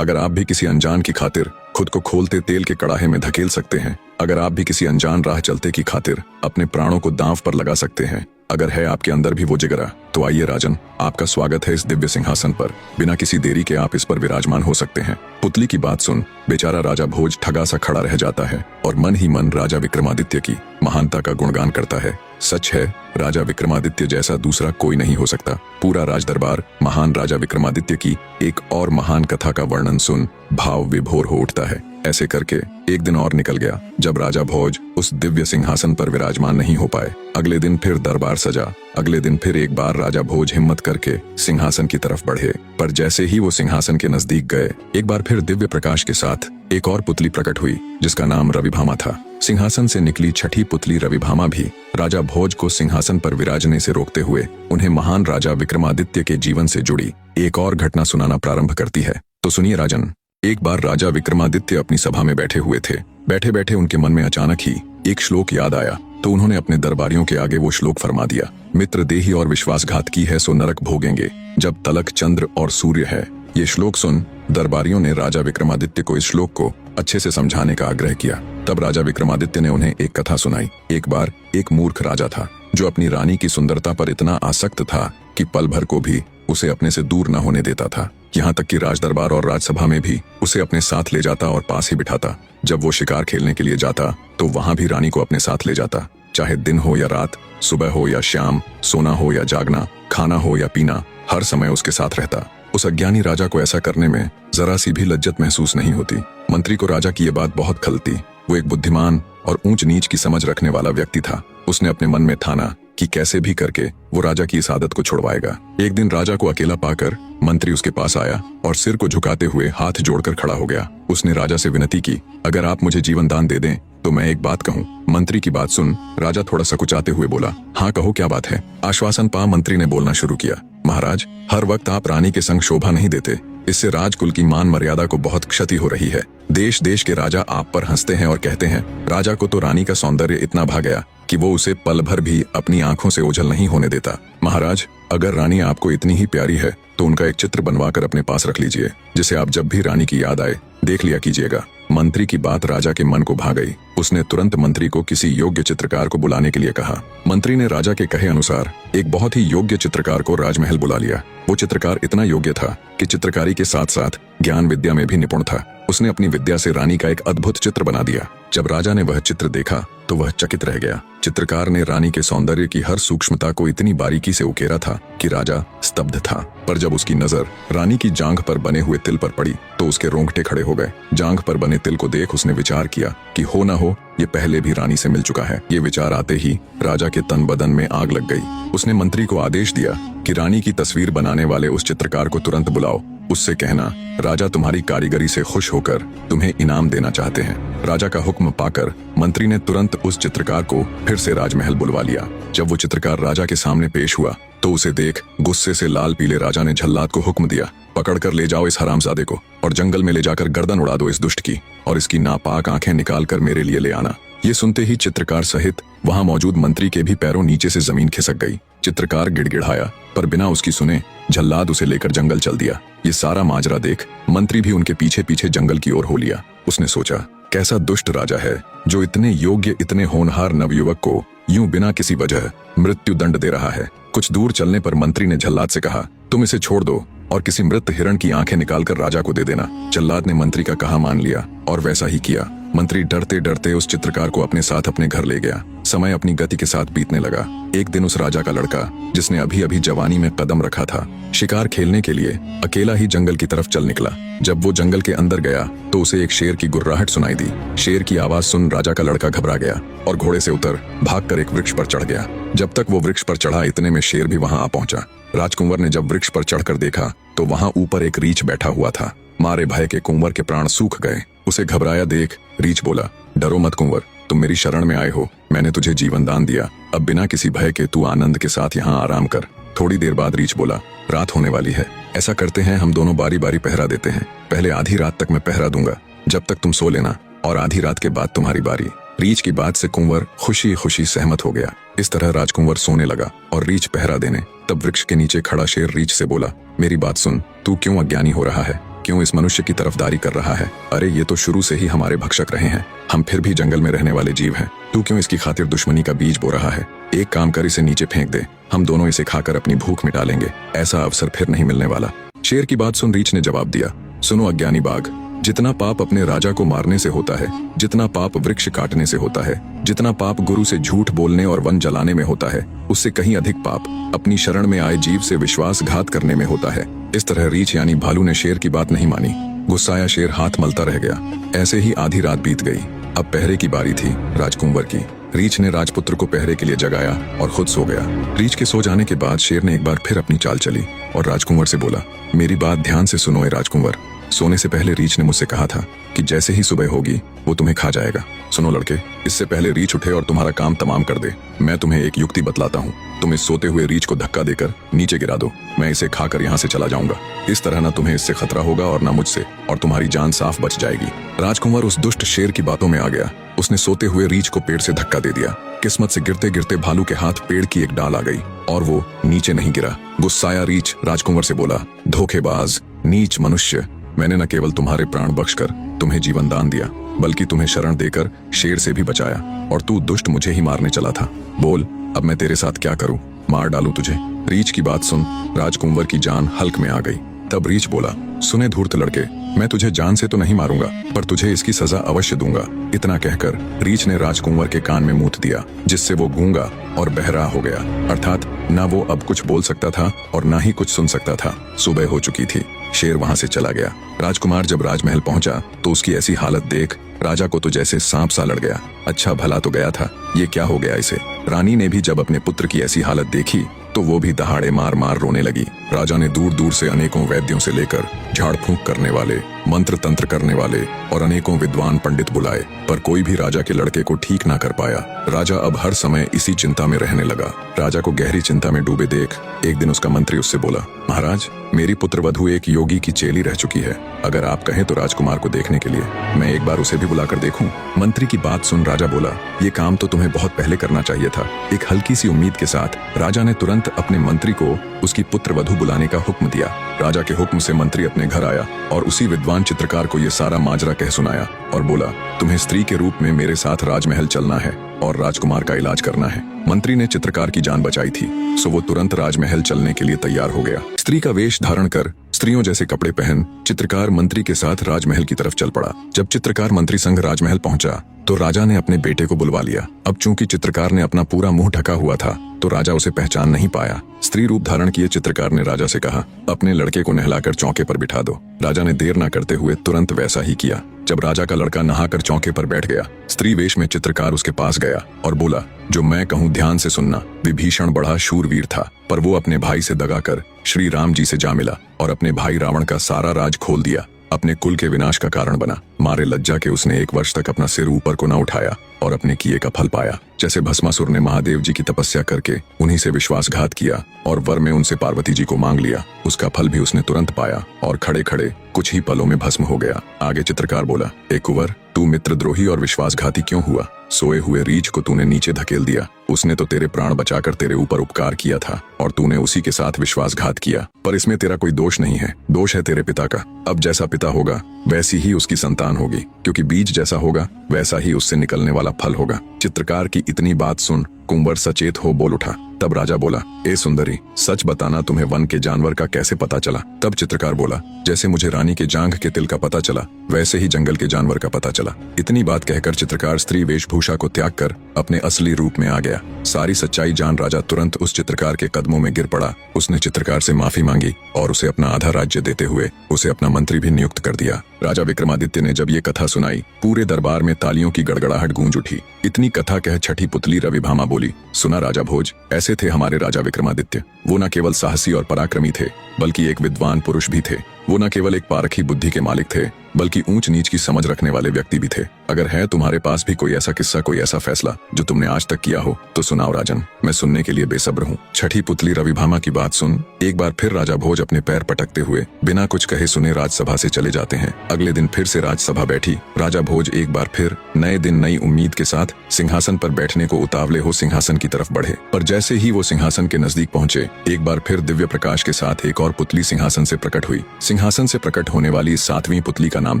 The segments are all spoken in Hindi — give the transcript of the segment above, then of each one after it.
अगर आप भी किसी अनजान की खातिर खुद को खोलते तेल के कड़ाहे में धकेल सकते हैं, अगर आप भी किसी अनजान राह चलते की खातिर अपने प्राणों को दांव पर लगा सकते हैं, अगर है आपके अंदर भी वो जिगरा, तो आइए राजन, आपका स्वागत है इस दिव्य सिंहासन पर। बिना किसी देरी के आप इस पर विराजमान हो सकते हैं। पुतली की बात सुन बेचारा राजा भोज ठगा सा खड़ा रह जाता है और मन ही मन राजा विक्रमादित्य की महानता का गुणगान करता है। सच है, राजा विक्रमादित्य जैसा दूसरा कोई नहीं हो सकता। पूरा राजदरबार महान राजा विक्रमादित्य की एक और महान कथा का वर्णन सुन भाव विभोर हो उठता है। ऐसे करके एक दिन और निकल गया जब राजा भोज उस दिव्य सिंहासन पर विराजमान नहीं हो पाए। अगले दिन फिर दरबार सजा। अगले दिन फिर एक बार राजा भोज हिम्मत करके सिंहासन की तरफ बढ़े, पर जैसे ही वो सिंहासन के नजदीक गए, एक बार फिर दिव्य प्रकाश के साथ एक और पुतली प्रकट हुई जिसका नाम रविभामा था। सिंहासन से निकली छठी पुतली रविभामा भी राजा भोज को सिंहासन पर विराजने से रोकते हुए उन्हें महान राजा विक्रमादित्य के जीवन से जुड़ी एक और घटना सुनाना प्रारंभ करती है। तो सुनिए राजन। एक बार राजा विक्रमादित्य अपनी सभा में बैठे हुए थे। बैठे बैठे उनके मन में अचानक ही एक श्लोक याद आया, तो उन्होंने अपने दरबारियों के आगे वो श्लोक फरमा दिया। मित्र देही और विश्वासघात की है सो नरक भोगेंगे, जब तलक चंद्र और सूर्य है। ये श्लोक सुन दरबारियों ने राजा विक्रमादित्य को इस श्लोक को अच्छे से समझाने का आग्रह किया। तब राजा विक्रमादित्य ने उन्हें एक कथा सुनाई। एक बार एक मूर्ख राजा था जो अपनी रानी की सुंदरता पर इतना आसक्त था कि पल भर को भी उसे अपने से दूर न होने देता था। यहाँ तक कि राजदरबार और राजसभा में भी उसे अपने साथ ले जाता और पास ही बिठाता। जब वो शिकार खेलने के लिए जाता तो वहां भी रानी को अपने साथ ले जाता। चाहे दिन हो या रात, सुबह हो या शाम, सोना हो या जागना, खाना हो या पीना, हर समय उसके साथ रहता। उस अज्ञानी राजा को ऐसा करने में जरा सी भी लज्जत महसूस नहीं होती। मंत्री को राजा की ये बात बहुत खलती। वो एक बुद्धिमान और ऊंच नीच की समझ रखने वाला व्यक्ति था। उसने अपने मन में ठाना कि कैसे भी करके वो राजा की इस आदत को छुड़वाएगा। एक दिन राजा को अकेला पाकर मंत्री उसके पास आया और सिर को झुकाते हुए हाथ जोड़कर खड़ा हो गया। उसने राजा से विनती की, अगर आप मुझे जीवन दान दे दें तो मैं एक बात कहूँ। मंत्री की बात सुन राजा थोड़ा सकुचाते हुए बोला, हाँ कहो, क्या बात है। आश्वासन पा मंत्री ने बोलना शुरू किया, महाराज, हर वक्त आप रानी के संग शोभा नहीं देते। इससे राजकुल की मान मर्यादा को बहुत क्षति हो रही है। देश देश के राजा आप पर हंसते हैं और कहते हैं, राजा को तो रानी का सौंदर्य इतना भा गया कि वो उसे पल भर भी अपनी आंखों से ओझल नहीं होने देता। महाराज, अगर रानी आपको इतनी ही प्यारी है तो उनका एक चित्र बनवाकर अपने पास रख लीजिए, जिसे आप जब भी रानी की याद आए देख लिया कीजिएगा। मंत्री की बात राजा के मन को भा गई। उसने तुरंत मंत्री को किसी योग्य चित्रकार को बुलाने के लिए कहा। मंत्री ने राजा के कहे अनुसार एक बहुत ही योग्य चित्रकार को राजमहल बुला लिया। वो चित्रकार इतना योग्य था कि चित्रकारी के साथ साथ ज्ञान विद्या में भी निपुण था। उसने अपनी विद्या से रानी का एक अद्भुत चित्र बना दिया। जब राजा ने वह चित्र देखा तो वह चकित रह गया। चित्रकार ने रानी के सौंदर्य की हर सूक्ष्मता को इतनी बारीकी से उकेरा था कि राजा स्तब्ध था। पर जब उसकी नजर रानी की जांघ पर बने हुए तिल पर पड़ी तो उसके रोंगटे खड़े हो गए। जांघ पर बने तिल को देख उसने विचार किया कि हो ना हो ये पहले भी रानी से मिल चुका है। ये विचार आते ही राजा के तन बदन में आग लग गई। उसने मंत्री को आदेश दिया कि रानी की तस्वीर बनाने वाले उस चित्रकार को तुरंत बुलाओ। उससे कहना, राजा तुम्हारी कारीगरी से खुश होकर तुम्हें इनाम देना चाहते हैं। राजा का हुक्म पाकर मंत्री ने तुरंत उस चित्रकार को फिर से राजमहल बुलवा लिया। जब वो चित्रकार राजा के सामने पेश हुआ तो उसे देख गुस्से से लाल पीले राजा ने झल्लाद को हुक्म दिया, पकड़कर ले जाओ इस हरामजादे को और जंगल में ले जाकर गर्दन उड़ा दो इस दुष्ट की, और इसकी नापाक आंखें निकाल कर मेरे लिए ले आना। ये सुनते ही चित्रकार सहित वहां मौजूद मंत्री के भी पैरों नीचे से जमीन खिसक गई। चित्रकार गिड़गिड़ाया, पर बिना उसकी सुने झल्लाद उसे लेकर जंगल चल दिया। ये सारा माजरा देख मंत्री भी उनके पीछे पीछे जंगल की ओर हो लिया। उसने सोचा, कैसा दुष्ट राजा है जो इतने योग्य, इतने होनहार नवयुवक को यूं बिना किसी वजह मृत्यु दंड दे रहा है। कुछ दूर चलने पर मंत्री ने झल्लाद से कहा, तुम इसे छोड़ दो और किसी मृत हिरण की आंखें निकालकर राजा को दे देना। झल्लाद ने मंत्री का कहा मान लिया और वैसा ही किया। मंत्री डरते डरते उस चित्रकार को अपने साथ अपने घर ले गया। समय अपनी गति के साथ बीतने लगा। एक दिन उस राजा का लड़का, जिसने अभी अभी जवानी में कदम रखा था, शिकार खेलने के लिए अकेला ही जंगल की तरफ चल निकला। जब वो जंगल के अंदर गया तो उसे एक शेर की गुर्राहट सुनाई दी। शेर की आवाज सुन राजा का लड़का घबरा गया और घोड़े से उतर भागकर एक वृक्ष पर चढ़ गया। जब तक वो वृक्ष पर चढ़ा इतने में शेर भी वहां आ पहुंचा। राजकुंवर ने जब वृक्ष पर चढ़कर देखा तो वहां ऊपर एक रीछ बैठा हुआ था। मारे भय के कुंवर के प्राण सूख गए। उसे घबराया देख रीछ बोला, डरो मत कुंवर, तुम मेरी शरण में आए हो। मैंने तुझे जीवन दान दिया। अब बिना किसी भय के तू आनंद के साथ यहाँ आराम कर। थोड़ी देर बाद रीछ बोला, रात होने वाली है, ऐसा करते हैं हम दोनों बारी बारी पहरा देते हैं। पहले आधी रात तक मैं पहरा दूंगा, जब तक तुम सो लेना, और आधी रात के बाद तुम्हारी बारी। रीछ की बात से कुंवर खुशी खुशी सहमत हो गया। इस तरह राजकुंवर सोने लगा और रीछ पहरा देने। तब वृक्ष के नीचे खड़ा शेर रीछ से बोला, मेरी बात सुन, तू क्यों अज्ञानी हो रहा है? क्यों इस मनुष्य की तरफदारी कर रहा है? अरे ये तो शुरू से ही हमारे भक्षक रहे हैं, हम फिर भी जंगल में रहने वाले जीव हैं। तू क्यों इसकी खातिर दुश्मनी का बीज बो रहा है? एक काम कर, इसे नीचे फेंक दे, हम दोनों इसे खाकर अपनी भूख मिटा लेंगे, ऐसा अवसर फिर नहीं मिलने वाला। शेर की बात सुन रीछ ने जवाब दिया, सुनो अज्ञानी बाघ, जितना पाप अपने राजा को मारने से होता है, जितना पाप वृक्ष काटने से होता है, जितना पाप गुरु से झूठ बोलने और वन जलाने में होता है, उससे कहीं अधिक पाप अपनी शरण में आए जीव से विश्वासघात करने में होता है। इस तरह रीछ यानी भालू ने शेर की बात नहीं मानी। गुस्साया शेर हाथ मलता रह गया। ऐसे ही आधी रात बीत गई। अब पहरे की बारी थी राजकुंवर की। रीछ ने राजपुत्र को पहरे के लिए जगाया और खुद सो गया। रीछ के सो जाने के बाद शेर ने एक बार फिर अपनी चाल चली और राजकुंवर से बोला, मेरी बात ध्यान से सुनो ए राजकुंवर। सोने से पहले रीछ ने मुझसे कहा था कि जैसे ही सुबह होगी वो तुम्हें खा जाएगा। सुनो लड़के, इससे पहले रीछ उठे और तुम्हारा काम तमाम कर दे, मैं तुम्हें एक युक्ति बतलाता हूँ। तुम इस सोते हुए रीछ को धक्का देकर नीचे गिरा दो, मैं इसे खाकर यहाँ से चला जाऊंगा। इस तरह न तुम्हें इससे खतरा होगा और न मुझसे, और तुम्हारी जान साफ बच जाएगी। राजकुंवर उस दुष्ट शेर की बातों में आ गया। उसने सोते हुए रीछ को पेड़ से धक्का दे दिया। किस्मत से गिरते गिरते भालू के हाथ पेड़ की एक डाल आ गई और वो नीचे नहीं गिरा। गुस्साया रीछ राजकुंवर से बोला, धोखेबाज, नीच मनुष्य, मैंने न केवल तुम्हारे प्राण बख्शकर तुम्हें जीवन दान दिया, बल्कि तुम्हें शरण देकर शेर से भी बचाया, और तू दुष्ट मुझे ही मारने चला था। बोल, अब मैं तेरे साथ क्या करूं? मार डालूं तुझे? रीछ की बात सुन राजकुंवर की जान हल्क में आ गई। तब रीछ बोला, सुने धूर्त लड़के, मैं तुझे जान से तो नहीं मारूंगा, पर तुझे इसकी सजा अवश्य दूंगा। इतना कहकर रीछ ने राजकुंवर के कान में मूत दिया, जिससे वो गूंगा और बहरा हो गया। अर्थात ना वो अब कुछ बोल सकता था और ना ही कुछ सुन सकता था। सुबह हो चुकी थी। शेर वहां से चला गया। राजकुमार जब राजमहल पहुंचा तो उसकी ऐसी हालत देख राजा को तो जैसे सांप सा लड़ गया। अच्छा भला तो गया था, ये क्या हो गया इसे? रानी ने भी जब अपने पुत्र की ऐसी हालत देखी तो वो भी दहाड़े मार मार रोने लगी। राजा ने दूर दूर से अनेकों वैद्यों से लेकर झाड़ फूंक करने वाले, मंत्र तंत्र करने वाले और अनेकों विद्वान पंडित बुलाए, पर कोई भी राजा के लड़के को ठीक ना कर पाया। राजा अब हर समय इसी चिंता में रहने लगा। राजा को गहरी चिंता में डूबे देख एक दिन उसका मंत्री उससे बोला, महाराज, मेरी पुत्रवधू एक योगी की चेली रह चुकी है। अगर आप कहें तो राजकुमार को देखने के लिए मैं एक बार उसे भी बुलाकर देखूं। मंत्री की बात सुन राजा बोला, ये काम तो तुम्हें बहुत पहले करना चाहिए था। एक हल्की सी उम्मीद के साथ राजा ने तुरंत अपने मंत्री को उसकी पुत्रवधू बुलाने का हुक्म दिया। राजा के हुक्म से मंत्री अपने घर आया और उसी विद्वान चित्रकार को ये सारा माजरा कह सुनाया और बोला, तुम्हें स्त्री के रूप में मेरे साथ राजमहल चलना है और राजकुमार का इलाज करना है। मंत्री ने चित्रकार की जान बचाई थी, सो वो तुरंत राजमहल चलने के लिए तैयार हो गया। स्त्री का वेश धारण कर, स्त्रियों जैसे कपड़े पहन, चित्रकार मंत्री के साथ राजमहल की तरफ चल पड़ा। जब चित्रकार मंत्री संग राजमहल पहुंचा तो राजा ने अपने बेटे को बुलवा लिया। अब चूंकि चित्रकार ने अपना पूरा मुंह ढका हुआ था तो राजा उसे पहचान नहीं पाया। स्त्री रूप धारण किए चित्रकार ने राजा से कहा, अपने लड़के को नहलाकर चौके पर बिठा दो। राजा ने देर न करते हुए तुरंत वैसा ही किया। जब राजा का लड़का नहाकर चौके पर बैठ गया, स्त्री वेश में चित्रकार उसके पास गया और बोला, जो मैं कहूँ ध्यान से सुनना। विभीषण बड़ा शूरवीर था, पर वो अपने भाई से दगा कर श्री राम जी से जा मिला और अपने भाई रावण का सारा राज खोल दिया। अपने कुल के विनाश का कारण बना। मारे लज्जा के उसने 1 वर्ष तक अपना सिर ऊपर को न उठाया और अपने किए का फल पाया। जैसे भस्मासुर ने महादेव जी की तपस्या करके उन्हीं से विश्वासघात किया और वर में उनसे पार्वती जी को मांग लिया, उसका फल भी उसने तुरंत पाया और खड़े खड़े कुछ ही पलों में भस्म हो गया। आगे चित्रकार बोला, ए कुंवर, तू मित्रद्रोही और विश्वासघाती क्यों हुआ? सोए हुए रीछ को तूने नीचे धकेल दिया। उसने तो तेरे प्राण बचाकर तेरे ऊपर उपकार किया था और तूने उसी के साथ विश्वासघात किया। पर इसमें तेरा कोई दोष नहीं है, दोष है तेरे पिता का। अब जैसा पिता होगा वैसी ही उसकी संतान होगी, क्योंकि बीज जैसा होगा वैसा ही उससे निकलने वाला फल होगा। चित्रकार की इतनी बात सुन कुंवर सचेत हो बोल उठा। तब राजा बोला, ए सुंदरी, सच बताना, तुम्हें वन के जानवर का कैसे पता चला? तब चित्रकार बोला, जैसे मुझे रानी के जांघ के तिल का पता चला वैसे ही जंगल के जानवर का पता चला। इतनी बात कहकर चित्रकार स्त्री वेशभूषा को त्याग कर अपने असली रूप में आ गया। सारी सच्चाई जान राजा तुरंत उस चित्रकार के कदमों में गिर पड़ा। उसने चित्रकार से माफी मांगी और उसे अपना आधा राज्य देते हुए उसे अपना मंत्री भी नियुक्त कर दिया। राजा विक्रमादित्य ने जब ये कथा सुनाई, पूरे दरबार में तालियों की गड़गड़ाहट गूंज उठी। इतनी कथा कह छठी पुतली रविभामा बोली, सुना राजा भोज, ऐसे थे हमारे राजा विक्रमादित्य। वो न केवल साहसी और पराक्रमी थे, बल्कि एक विद्वान पुरुष भी थे। वो न केवल एक पारखी बुद्धि के मालिक थे, बल्कि ऊंच नीच की समझ रखने वाले व्यक्ति भी थे। अगर है तुम्हारे पास भी कोई ऐसा किस्सा, कोई ऐसा फैसला जो तुमने आज तक किया हो तो सुनाओ राजन, मैं सुनने के लिए बेसब्र हूँ। छठी पुतली रविभामा की बात सुन एक बार फिर राजा भोज अपने पैर पटकते हुए बिना कुछ कहे सुने राजसभा से चले जाते हैं। अगले दिन फिर से राजसभा बैठी। राजा भोज एक बार फिर नए दिन नई उम्मीद के साथ सिंहासन पर बैठने को उतावले हो सिंहासन की तरफ बढ़े, पर जैसे ही वो सिंहासन के नजदीक पहुंचे एक बार फिर दिव्य प्रकाश के साथ एक और पुतली सिंहासन से प्रकट हुई। सिंहासन से प्रकट होने वाली इस 7वीं पुतली का नाम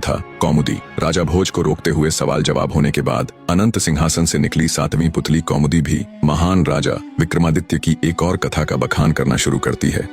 था कौमुदी। राजा भोज को रोकते हुए सवाल जवाब होने के बाद अनंत सिंहासन से निकली 7वीं पुतली कौमुदी भी महान राजा विक्रमादित्य की एक और कथा का बखान करना शुरू करती है।